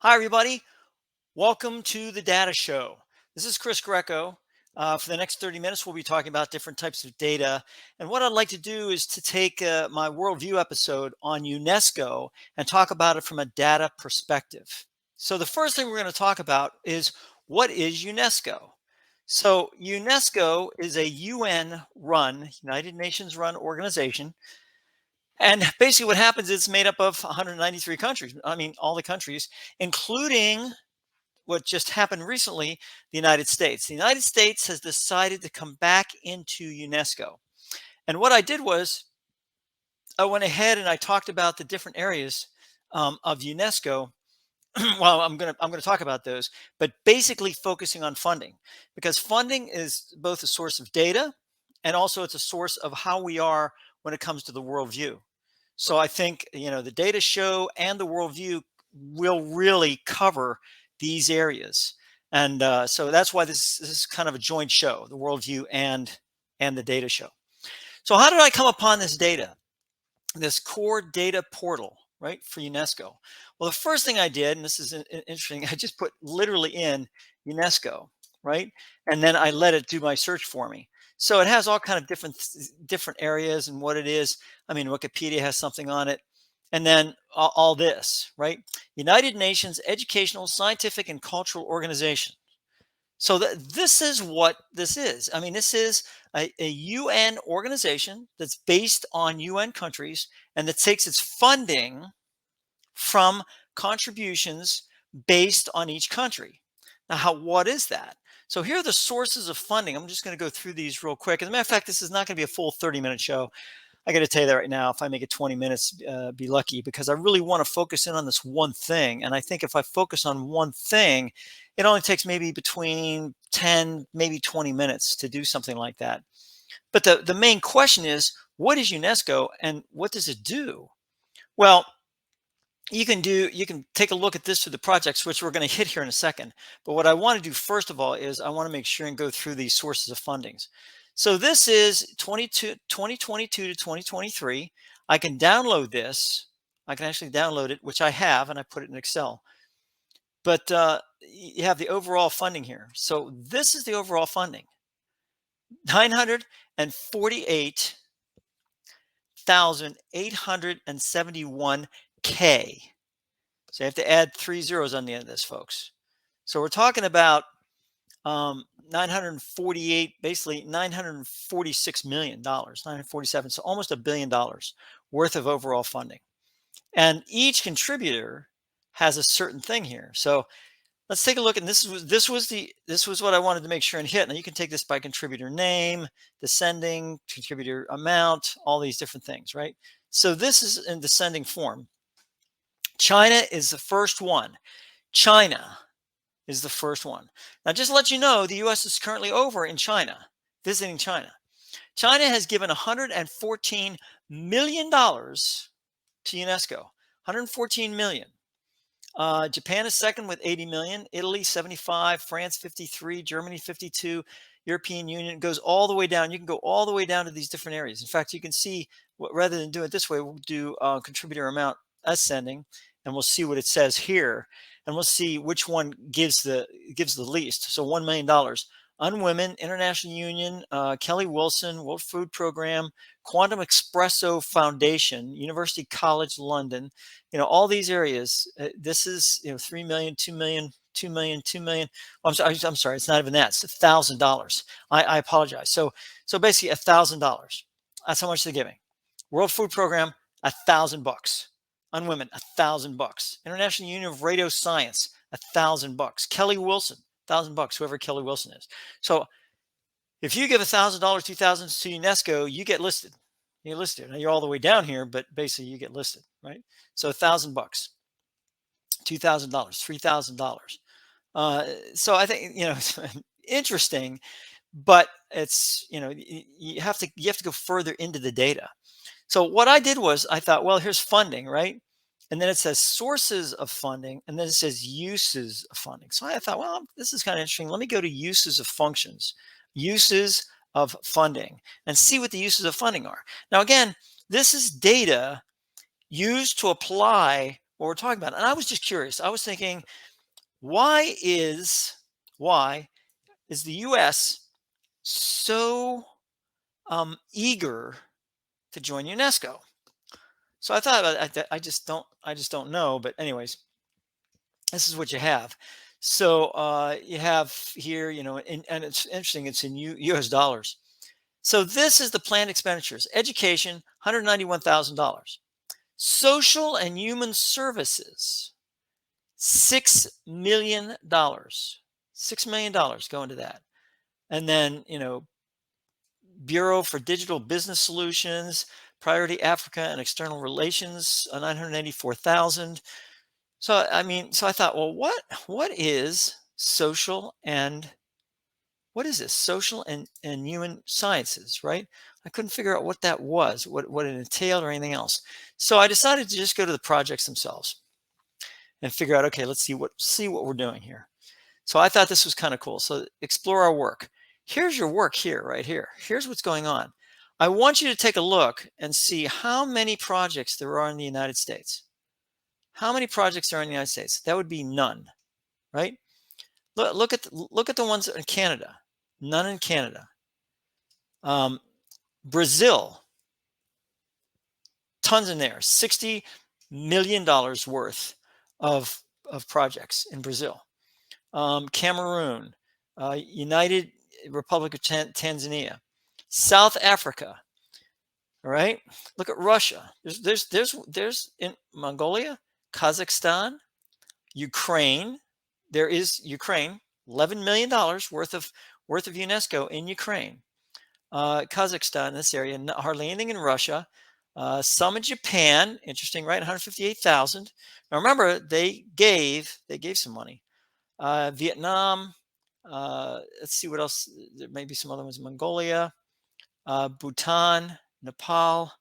Hi, everybody. Welcome to the Data Show. This is Chris Greco. For the next 30 minutes, we'll be talking about different types of data. And what I'd like to do is to take my worldview episode on UNESCO and talk about it from a data perspective. So, the first thing we're going to talk about is what is UNESCO? So, UNESCO is a UN run, United Nations run organization. And basically, what happens is it's made up of 193 countries. I mean, all the countries, including what just happened recently, the United States. The United States has decided to come back into UNESCO. And what I did was I went ahead and I talked about the different areas of UNESCO. Well, I'm gonna talk about those, but basically focusing on funding because funding is both a source of data and also it's a source of how we are when it comes to the worldview. So I think the data show and the worldview will really cover these areas, and so that's why this is kind of a joint show, the worldview and the data show. So how did I come upon this data, this core data portal, right, for UNESCO? Well, the first thing I did, and this is interesting, I just put literally in UNESCO, right, and then I let it do my search for me. So it has all kind of different areas and what it is. I mean, Wikipedia has something on it, and then all this, right? United Nations Educational, Scientific, and Cultural Organization. So this is what this is. I mean, this is a UN organization that's based on UN countries and that takes its funding from contributions based on each country. Now, what is that? So here are the sources of funding. I'm just going to go through these real quick. As a matter of fact, this is not going to be a full 30-minute show. I got to tell you that right now. If I make it 20 minutes, be lucky, because I really want to focus in on this one thing. And I think if I focus on one thing, it only takes maybe between 10, maybe 20 minutes to do something like that. But the main question is, what is UNESCO and what does it do? Well, you can take a look at this through the projects, which we're going to hit here in a second. But what I want to do first of all is I want to make sure and go through these sources of fundings. So this is 2022 to 2023. I can download this. I can actually download it, which I have, and I put it in Excel. But you have the overall funding here. So this is the overall funding: 948,871K. So you have to add 3 zeros on the end of this, folks. So we're talking about 948, basically $946 million, 947, so almost $1 billion worth of overall funding. And each contributor has a certain thing here. So let's take a look. And this was what I wanted to make sure and hit. Now you can take this by contributor name, descending, contributor amount, all these different things, right? So this is in descending form. China is the first one. China is the first one. Now, just to let you know, the U.S. is currently over in China, visiting China. China has given $114 million to UNESCO. 114 million. Japan is second with 80 million. Italy 75. France 53. Germany 52. European Union goes all the way down. You can go all the way down to these different areas. In fact, you can see rather than do it this way, we'll do contributor amount ascending, and we'll see what it says here, and we'll see which one gives the least. So $1 million. UNWomen, International Union, Kelly Wilson, World Food Program, Quantum Espresso Foundation, University College London, all these areas. This is 3 million, 2 million, 2 million, 2 million. Oh, I'm sorry, it's not even that. It's $1,000. I apologize. So basically $1,000. That's how much they're giving. World Food Program, $1,000. UNWomen, $1,000. International Union of Radio Science, $1,000. Kelly Wilson, $1,000. Whoever Kelly Wilson is. So if you give $1,000, $2,000 to UNESCO, you get listed. You're listed. Now you're all the way down here, but basically you get listed, right? So $1,000, $2,000, $3,000. So I think it's interesting, but it's you have to go further into the data. So what I did was I thought, well, here's funding, right? And then it says sources of funding, and then it says uses of funding. So I thought, well, this is kind of interesting. Let me go to uses of functions, uses of funding, and see what the uses of funding are. Now, again, this is data used to apply what we're talking about. And I was just curious. I was thinking, why is why is the U.S. so eager to join UNESCO? So I thought I just don't know. But anyways, this is what you have. So you have here, and it's interesting. It's in U.S. dollars. So this is the planned expenditures: education, $191,000; social and human services, $6 million. $6 million go into that, and then Bureau for Digital Business Solutions, Priority Africa and External Relations, 984,000. So I thought, well, what is social and what is this? Social and human sciences, right? I couldn't figure out what that was, what it entailed or anything else. So I decided to just go to the projects themselves and figure out, okay, let's see what we're doing here. So I thought this was kind of cool. So explore our work. Here's your work here, right here. Here's what's going on. I want you to take a look and see how many projects there are in the United States. How many projects are in the United States? That would be none, right? Look at the ones in Canada. None in Canada. Brazil, tons in there. $60 million worth of projects in Brazil. Cameroon, United Republic of Tanzania, South Africa. All right, look at Russia. There's in Mongolia, Kazakhstan, Ukraine. There is Ukraine, $11 million worth of UNESCO in Ukraine. Kazakhstan, this area, hardly anything in Russia. Some in Japan, interesting, right? 158,000. Now remember, they gave some money. Vietnam. Let's see what else. There may be some other ones. Mongolia, Bhutan, Nepal.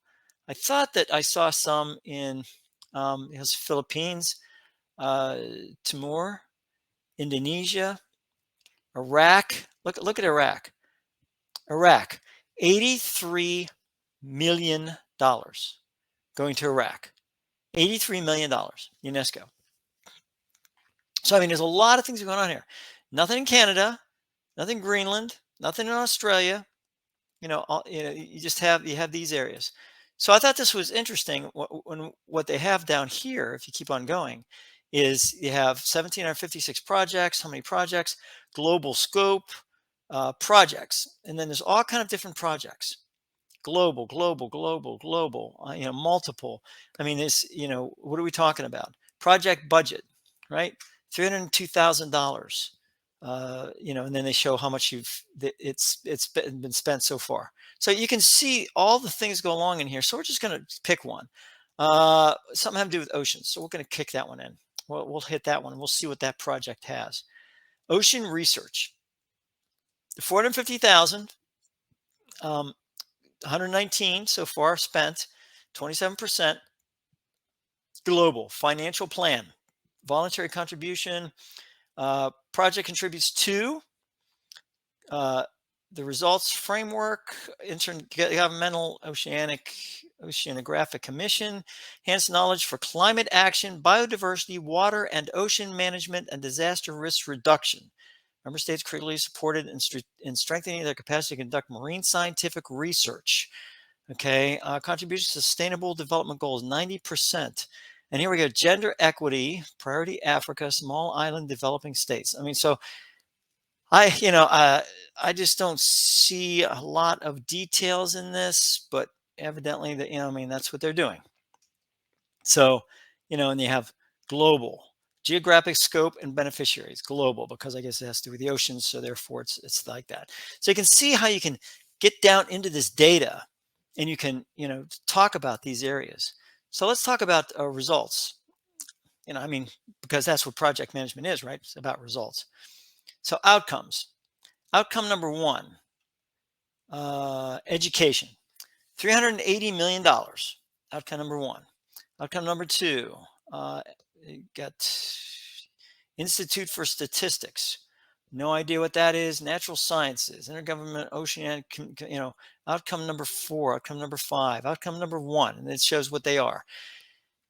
I thought that I saw some in Philippines, Timor, Indonesia, Iraq. Look at Iraq. Iraq, $83 million going to Iraq. $83 million, UNESCO. So, there's a lot of things going on here. Nothing in Canada, nothing in Greenland, nothing in Australia. You have these areas. So I thought this was interesting. What they have down here, if you keep on going, is you have 1,756 projects. How many projects? Global scope, projects, and then there's all kind of different projects. Global, multiple. It's, what are we talking about? Project budget, right? $302,000. And then they show how much it's been spent so far. So you can see all the things go along in here. So we're just going to pick one. Something having to do with oceans. So we're going to kick that one in. We'll hit that one and we'll see what that project has. Ocean research. 450,000. 119 so far spent, 27%. Global financial plan, voluntary contribution. Project contributes to the results framework, intergovernmental oceanographic commission, enhanced knowledge for climate action, biodiversity, water and ocean management, and disaster risk reduction. Member states critically supported in strengthening their capacity to conduct marine scientific research. Okay, contributions to sustainable development goals, 90%. And here we go, gender equity, priority Africa, small island developing states. So I just don't see a lot of details in this, but evidently that's what they're doing. So, and you have global, geographic scope and beneficiaries, global, because I guess it has to do with the oceans. So therefore it's like that. So you can see how you can get down into this data and you can, talk about these areas. So let's talk about results, because that's what project management is, right? It's about results. So outcomes. Outcome number one, education, $380 million. Outcome number one. Outcome number two, got Institute for Statistics. No idea what that is. Natural sciences, intergovernmental oceanic, outcome number four, outcome number five, outcome number one, and it shows what they are.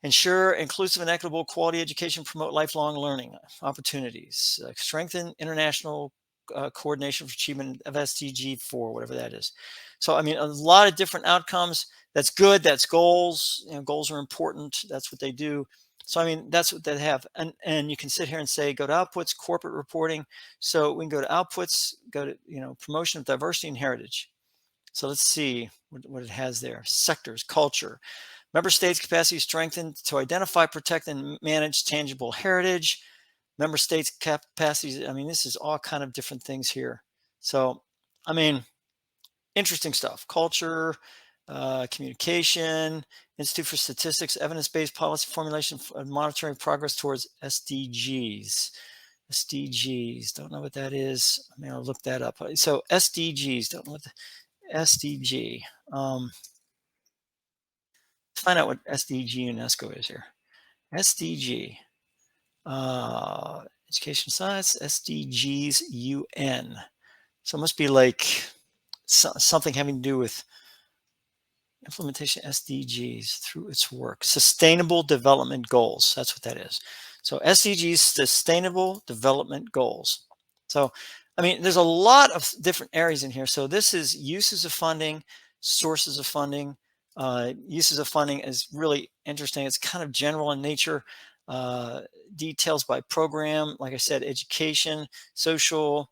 Ensure inclusive and equitable quality education, promote lifelong learning opportunities, strengthen international coordination for achievement of SDG 4, whatever that is. So, I mean, a lot of different outcomes. That's good. That's goals. You know, goals are important. That's what they do. So, I mean, that's what they have. And you can sit here and say, go to outputs, corporate reporting. So we can go to outputs, go to, promotion of diversity and heritage. So let's see what it has there. Sectors, culture. Member states' capacity strengthened to identify, protect, and manage tangible heritage. Member states' capacities. I mean, this is all kind of different things here. So, I mean, interesting stuff. Culture, communication, Institute for Statistics, evidence-based policy formulation, and monitoring progress towards SDGs. SDGs. Don't know what that is. I mean, I'll look that up. So SDGs. Don't know what the SDG. Find out what SDG UNESCO is here. SDG, education science, SDGs UN. So it must be like something having to do with implementation SDGs through its work. Sustainable Development Goals. That's what that is. So SDGs, Sustainable Development Goals. So, I mean, there's a lot of different areas in here. So this is uses of funding, sources of funding. Uses of funding is really interesting. It's kind of general in nature. Details by program, like I said, education, social.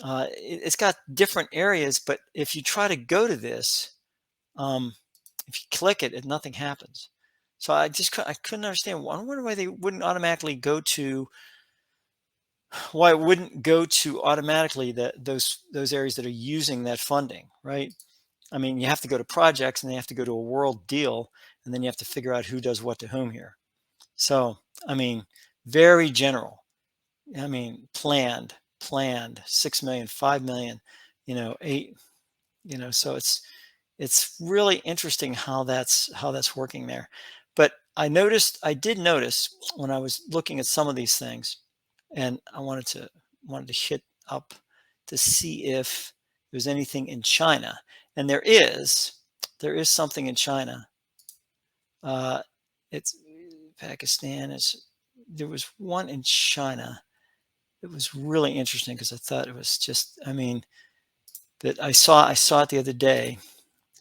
It's got different areas, but if you try to go to this, if you click it, nothing happens. So I couldn't understand. I wonder why they wouldn't automatically go to why it wouldn't go to automatically those areas that are using that funding, right? I mean, you have to go to projects and they have to go to a world deal, and then you have to figure out who does what to whom here. So, I mean, very general. I mean, planned, 6 million, 5 million, 8, so it's really interesting how that's working there. But I did notice when I was looking at some of these things, and I wanted to hit up to see if there's anything in China. And there is something in China. It's Pakistan. There was one in China. It was really interesting because I thought it was just, I mean, that I saw it the other day,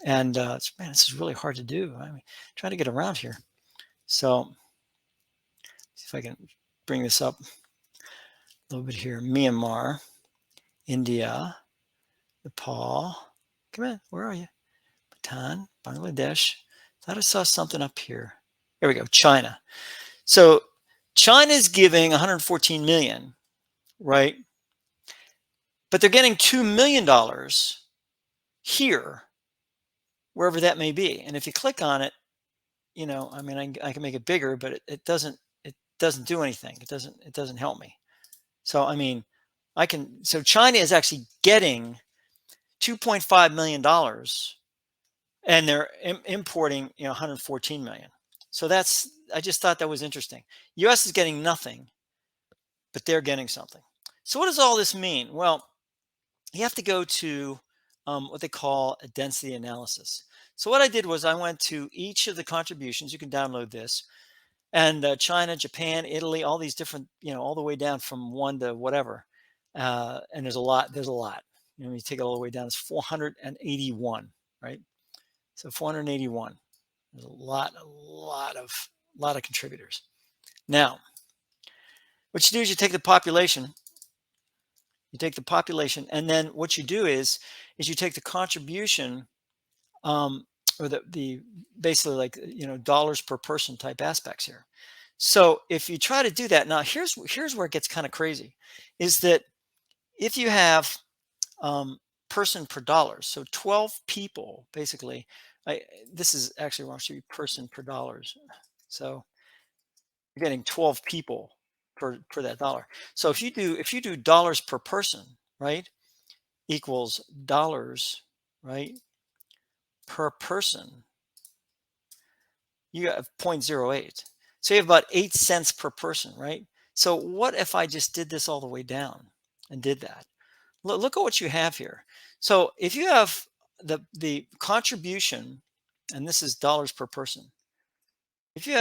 and man, this is really hard to do. I mean, trying to get around here. So, see if I can bring this up a little bit here. Myanmar, India, Nepal. Come on, where are you? Bhutan, Bangladesh. Thought I saw something up here. Here we go. China. So China's giving 114 million, right? But they're getting $2 million here, wherever that may be. And if you click on it, I mean, I can make it bigger, but it doesn't do anything. It doesn't help me. So I mean, so China is actually getting $2.5 million, and they're importing 114 million. So I just thought that was interesting. US is getting nothing, but they're getting something. So what does all this mean? Well, you have to go to what they call a density analysis. So what I did was I went to each of the contributions. You can download this. And China, Japan, Italy, all these different, all the way down from 1 to whatever. And there's a lot. You take it all the way down, it's 481, right? So 481. There's a lot of contributors. Now, what you do is you take the population. And then what you do is you take the contribution, or the basically, like, dollars per person type aspects here. So if you try to do that, now here's where it gets kind of crazy, is that if you have person per dollars, so 12 people basically. This is actually wrong. It should be person per dollars. So you're getting 12 people per that dollar. So if you do dollars per person, right, equals dollars, right, per person, you have 0.08. So you have about 8 cents per person, right? So what if I just did this all the way down and did that? Look at what you have here. So if you have the contribution, and this is dollars per person, If you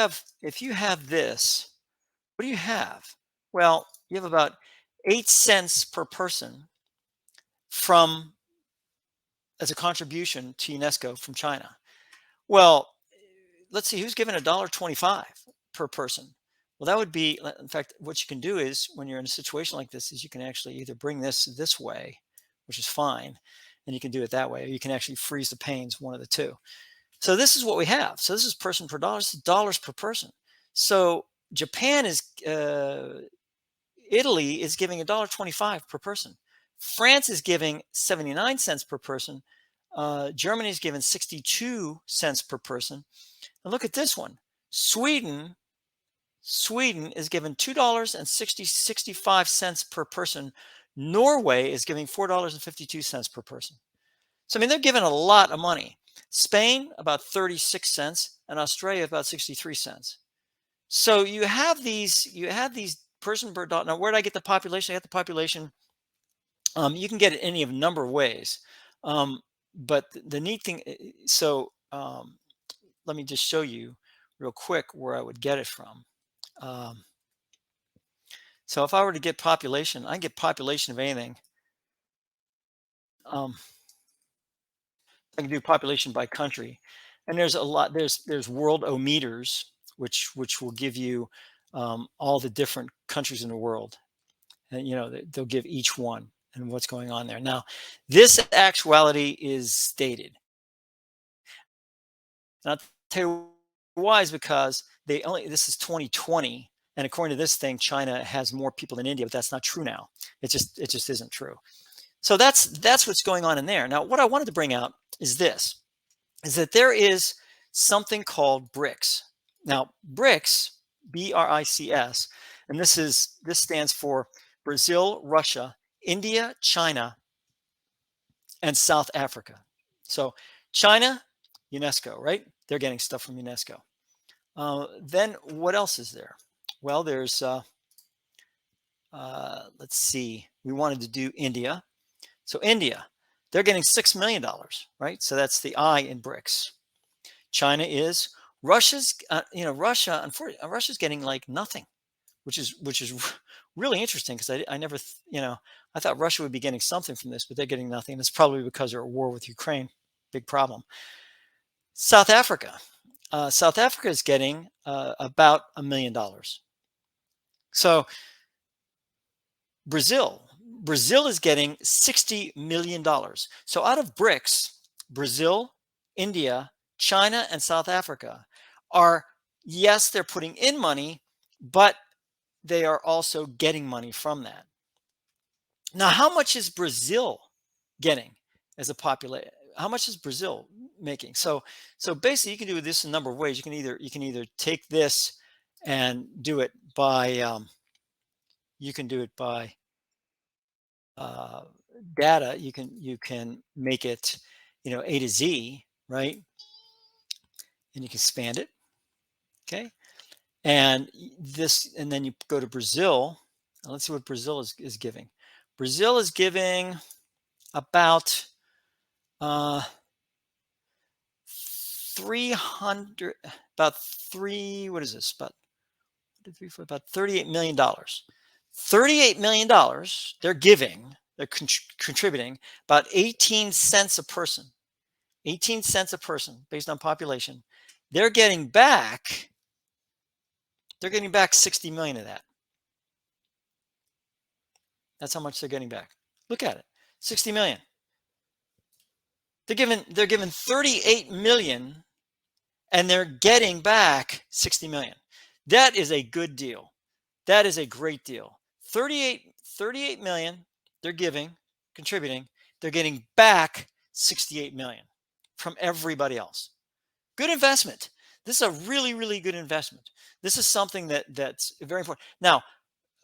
have this, what do you have? Well, you have about 8 cents per person from as a contribution to UNESCO from China. Well, let's see who's given $1.25 per person. Well, that would be, in fact, what you can do is when you're in a situation like this is you can actually either bring this way, which is fine, and you can do it that way, or you can actually freeze the panes, one of the two. So this is what we have. So this is person per dollar. This is dollars per person. So Japan is, Italy is giving $1.25 per person. France is giving 79 cents per person. Germany is giving 62 cents per person. And look at this one. Sweden is given $2.65 per person. Norway is giving $4.52 per person. So, I mean, they're giving a lot of money. Spain, about 36 cents, and Australia, about 63 cents. So you have these person per dollar. Now, where did I get the population? I got the population. You can get it any of a number of ways. But the neat thing, let me just show you real quick where I would get it from. Um, so if I were to get population, I can get population of anything. Um, I can do population by country, and there's a lot. There's world ometers, which will give you all the different countries in the world, and they'll give each one and what's going on there. Now, this actuality is dated. And I'll tell you why is because this is 2020, and according to this thing, China has more people than India, but that's not true now. It just isn't true. So that's what's going on in there. Now, what I wanted to bring out is this: is that there is something called BRICS. Now, BRICS, BRICS, and this stands for Brazil, Russia, India, China, and South Africa. So China, UNESCO, right? They're getting stuff from UNESCO. Then what else is there? Well, there's, let's see, we wanted to do India. So India, they're getting $6 million, right? So that's the I in BRICS. China is, Russia, unfortunately, Russia's getting like nothing, which is really interesting because I never, I thought Russia would be getting something from this, but they're getting nothing. It's probably because they're at war with Ukraine. Big problem. South Africa. South Africa is getting about $1 million. So Brazil is getting $60 million. So out of BRICS, Brazil, India, China, and South Africa are, yes, they're putting in money, but they are also getting money from that. Now, how much is Brazil getting as a population? How much is Brazil making? So basically, you can do this in a number of ways. You can either take this and do it by data. You can make it A to Z, right? And you can expand it. Okay. And then you go to Brazil. Now let's see what Brazil is giving. Brazil is giving about 300, about three, what is this? About 1, 2, 3, 4, about $38 million. $38 million they're giving, they're contributing about 18 cents a person. 18 cents a person based on population. They're getting back 60 million of that. That's how much they're getting back. Look at it. 60 million. They're given 38 million and they're getting back 60 million. That is a good deal. That is a great deal. 38 million they're contributing. They're getting back 68 million from everybody else. Good investment. This is a really, really good investment. This is something that's very important. Now,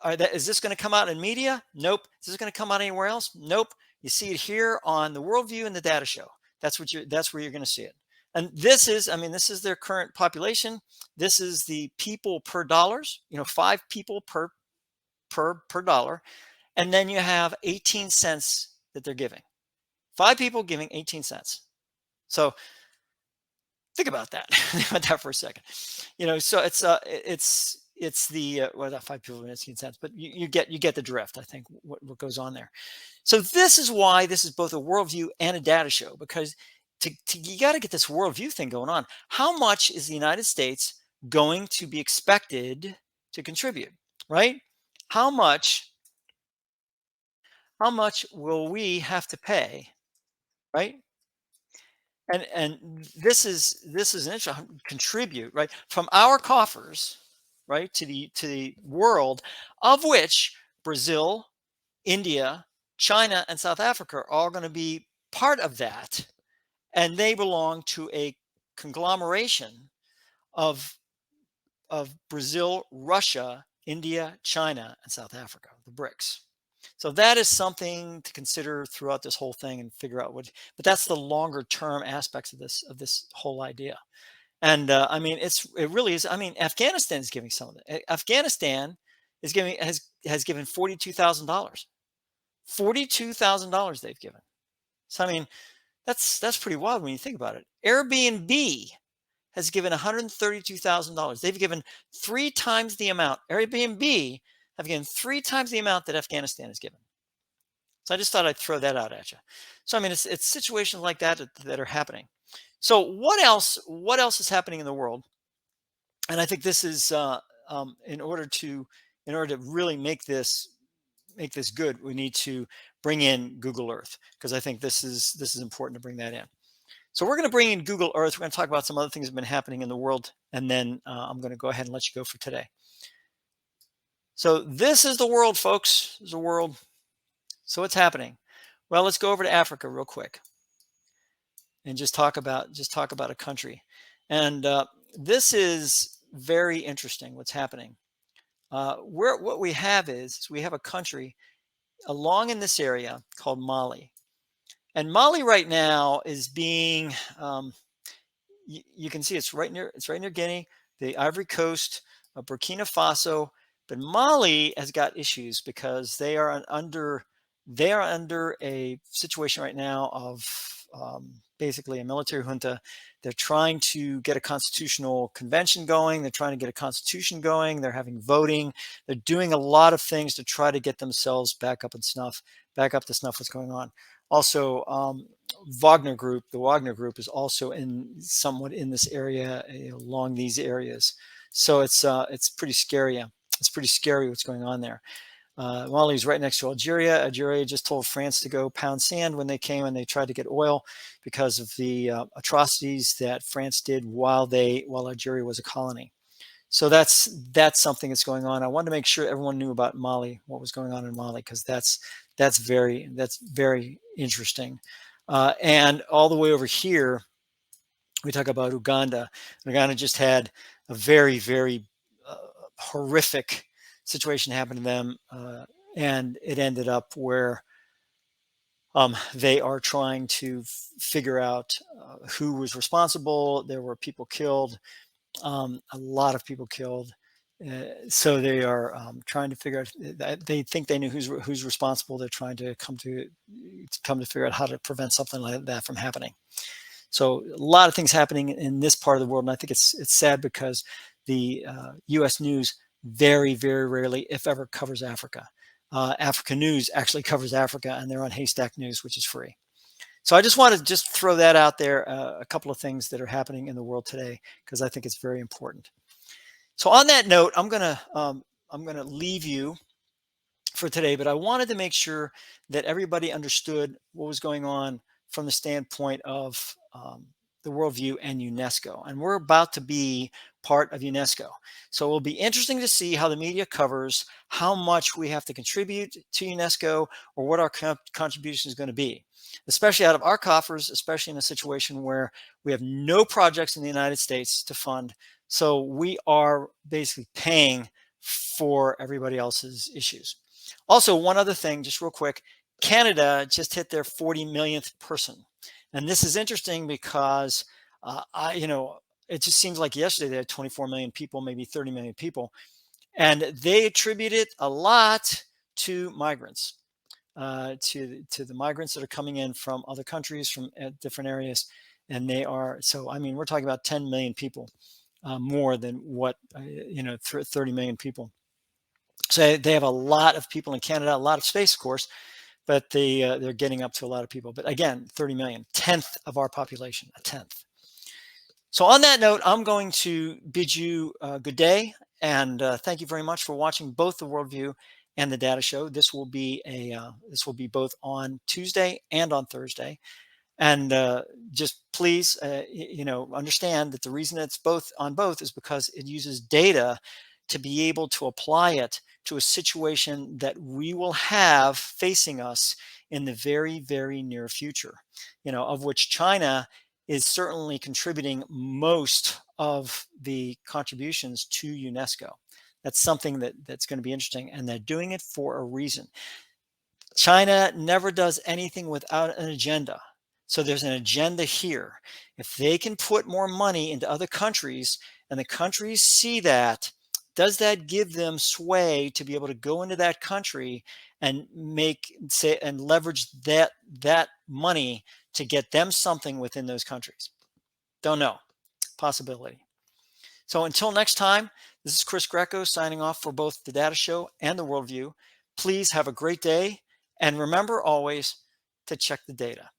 is this going to come out in media? Nope. Is this going to come out anywhere else? Nope. You see it here on the Worldview and the Data Show. That's where you're going to see it. And this is their current population. This is the people per dollars. 5 people per dollar, and then you have 18 cents that they're giving. 5 people giving 18 cents. So think about that. Think about that for a second. So it's the well, not 5 people in 18 cents, but you get the drift. I think what goes on there. So this is why this is both a worldview and a data show, because you got to get this worldview thing going on. How much is the United States going to be expected to contribute, right? How much how much will we have to pay, right? And this is an interesting contribute, right, from our coffers, right, to the world, of which Brazil, India, China, and South Africa are all going to be part of that, and they belong to a conglomeration of Brazil, Russia, India, China, and South Africa, the BRICS. So that is something to consider throughout this whole thing and figure out what. But that's the longer term aspects of this whole idea. And I mean, it really is. I mean, Afghanistan is giving some of it. Afghanistan is giving has given $42,000. $42,000 they've given. So I mean, that's pretty wild when you think about it. Airbnb has given $132,000. They've given three times the amount. Airbnb have given three times the amount that Afghanistan has given. So I just thought I'd throw that out at you. So I mean, it's situations like that are happening. So what else? What else is happening in the world? And I think this is in order to really make this good, we need to bring in Google Earth, because I think this is important to bring that in. So we're going to bring in Google Earth. We're going to talk about some other things that have been happening in the world, and then I'm going to go ahead and let you go for today. So this is the world, folks. This is the world. So what's happening? Well, let's go over to Africa real quick and just talk about a country. And this is very interesting. What's happening? What we have is we have a country along in this area called Mali, and Mali right now is being you can see it's right near Guinea, the Ivory Coast, Burkina Faso, but Mali has got issues because they are under a situation right now of basically a military junta. They're trying to get a constitutional convention going. They're trying to get a constitution going. They're having voting. They're doing a lot of things to try to get themselves back up to snuff what's going on. Also, the Wagner Group is also somewhat in this area, along these areas. So it's pretty scary. It's pretty scary what's going on there. Mali's right next to Algeria. Algeria just told France to go pound sand when they came and they tried to get oil, because of the atrocities that France did while Algeria was a colony. So that's something that's going on. I wanted to make sure everyone knew about Mali, what was going on in Mali, because that's very interesting. And all the way over here, we talk about Uganda. Uganda just had a very, very horrific situation happen to them, and it ended up where they are trying to figure out who was responsible. There were people killed, a lot of people killed. So they are trying to figure out. They think they knew who's responsible. They're trying to come to figure out how to prevent something like that from happening. So a lot of things happening in this part of the world, and I think it's sad because the U.S. news very, very rarely, if ever, covers Africa. Africa News actually covers Africa, and they're on Haystack News, which is free. So I just want to throw that out there, a couple of things that are happening in the world today, because I think it's very important. So on that note, I'm gonna leave you for today, but I wanted to make sure that everybody understood what was going on from the standpoint of the worldview and UNESCO. And we're about to be part of UNESCO. So it will be interesting to see how the media covers how much we have to contribute to UNESCO, or what our contribution is going to be, especially out of our coffers, especially in a situation where we have no projects in the United States to fund. So we are basically paying for everybody else's issues. Also, one other thing, just real quick, Canada just hit their 40 millionth person. And this is interesting because it just seems like yesterday they had 24 million people, maybe 30 million people, and they attribute it a lot to migrants, to the migrants that are coming in from other countries, from different areas, and they are. So I mean, we're talking about 10 million people more than what 30 million people. So they have a lot of people in Canada, a lot of space, of course, but they're getting up to a lot of people. But again, 30 million, tenth of our population, a tenth. So on that note, I'm going to bid you a good day, and thank you very much for watching both the Worldview and the Data Show. This will be both on Tuesday and on Thursday. And just please, understand that the reason it's both on both is because it uses data to be able to apply it to a situation that we will have facing us in the very, very near future, of which China is certainly contributing most of the contributions to UNESCO. That's something that's going to be interesting, and they're doing it for a reason. China never does anything without an agenda. So there's an agenda here. If they can put more money into other countries and the countries see that, does that give them sway to be able to go into that country and leverage that money to get them something within those countries? Don't know. Possibility. So until next time, this is Chris Greco signing off for both the Data Show and the Worldview. Please have a great day. And remember always to check the data.